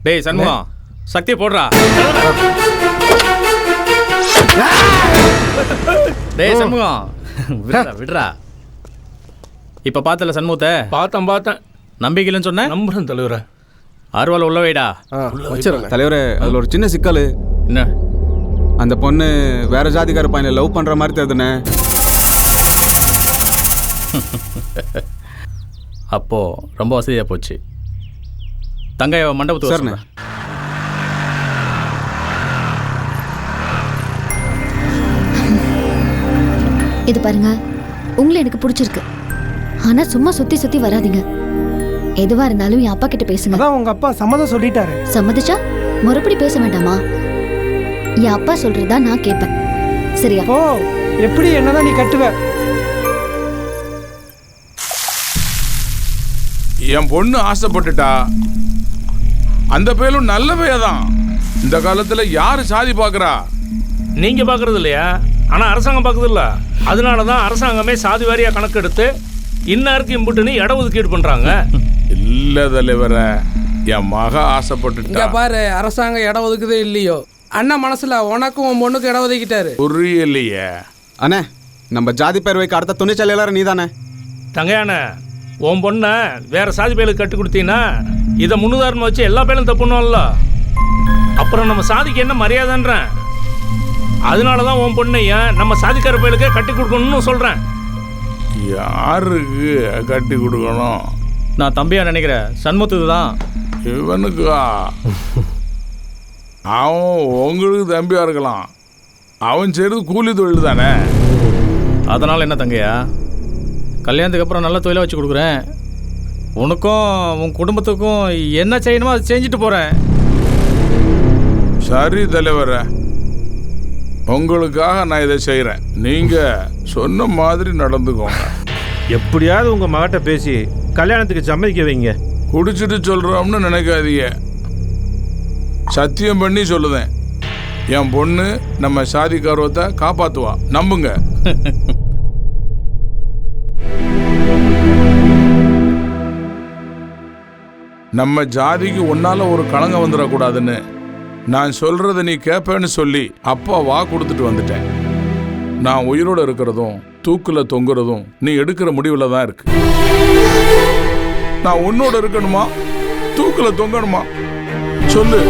டேய் சண்முகம், சக்தியை போடுறா. டேய் சண்முகம், விடுறா. இப்ப பார்த்தல சண்முகத்தை? பார்த்தேன். நம்பிக்கைன்னு சொன்ன? நம்புறேன் தலைவரே. ஆர்வல உள்ள வைடா. தலைவரே, அதுல ஒரு சின்ன சிக்கல். என்ன? அந்த பொண்ணு வேற ஜாதிக்கார பையனை லவ் பண்ற மாதிரி தெரியுதுண்ணே. அப்போ ரொம்ப வசதியா போச்சு. தங்கைய மண்டபத்துக்கு சரிண்ணே. இது பாருங்க, உங்களை எனக்கு பிடிச்சிருக்கு. ஆனா சும்மா சுத்தி சுத்தி வராதீங்க. எதுவா இருந்தாலும் என் அப்பா கிட்ட பேசுங்க. அதான் உங்க அப்பா சம்மதம் சொல்லிட்டாரு. சம்மதிச்சா மறுபடி பேச வேண்டாமா? என் அப்பா சொல்றதா நான் கேட்பேன். சரியா? ஓ, எப்படி என்னதான் நீ கட்டுவ? என் பொண்ணு ஆசைப்பட்டுட்டா. அந்த பேரும் நல்ல பேதான். இந்த காலத்துல யாரு சாதி பாக்குறா? நீங்க பாக்குறது இல்லையா? ஆனா அரசாங்கம் பாக்குது இல்ல. அதனாலதான் அரசாங்கமே சாதி வாரியா கணக்கெடுத்து இன்னாருக்கு இம்புட்டுன்னு இட ஒதுக்கீடு பண்றாங்க. இல்ல தலைவர, என் மக ஆசைப்பட்டுட்டா. பாரு, அரசாங்கம் இடம் ஒதுக்குதே இல்லையோ, அண்ணா மனசுல உனக்கும் உன் பொண்ணுக்கு இடம் ஒதுக்கிட்டாரு. புரியலையே அண்ணே, நம்ம ஜாதி பேர் வைக்க அடுத்த துணிச்சல் எல்லாரும் நீதானே. தங்கையான, உன் பொண்ணை வேற சாதி பேருக்கு கட்டி கொடுத்தீங்கன்னா இதை முன்னுதாரணம் வச்சு எல்லா பேரும் தப்புணும்ல. அப்புறம் நம்ம சாதிக்கு என்ன மரியாதைன்றேன். அதனாலதான் உன் பொண்ணையும் நம்ம சாதிக்கார பேருக்கே கட்டி கொடுக்கணும்னு சொல்றேன். யாருக்கு கட்டி கொடுக்கணும்? நான் தம்பியா நினைக்கிறேன் சண்முகத்துக்கு தான். இவனுக்கா? அவன் உங்களுக்கு தம்பியா இருக்கலாம். அவன் செய்யறது கூலி தொழில் தானே. அதனால என்ன தங்கையா, கல்யாணத்துக்கு அப்புறம் நல்ல தொழிலாக வச்சு கொடுக்குறேன். உனக்கும் உன் குடும்பத்துக்கும் என்ன செய்யணுமோ அதை செஞ்சுட்டு போகிறேன். சரி தலைவர, உங்களுக்காக நான் இதை செய்கிறேன். நீங்கள் சொன்ன மாதிரி நடந்துக்கோங்க. எப்படியாவது உங்கள் மகட்ட பேசி கல்யாணத்துக்கு சம்மதிக்க வைங்க. குடிச்சிட்டு சொல்கிறோம்னு நினைக்காதீங்க. சத்தியம் பண்ணி சொல்லுதேன், என் பொண்ணு நம்ம சாதி கௌரவத்தை காப்பாற்றுவா. நம்புங்க. நம்ம ஜாதிக்கு உன்னால ஒரு களங்கம் வந்துடக்கூடாதுன்னு நான் சொல்றத நீ கேட்பேன்னு சொல்லி அப்பா வா கொடுத்துட்டு வந்துட்டேன். நான் உயிரோட இருக்கிறதும் தூக்குல தொங்குறதும் நீ எடுக்கிற முடிவுல தான் இருக்கு. நான் உன்னோட இருக்கணுமா, தூக்குல தொங்கணுமா சொல்லு.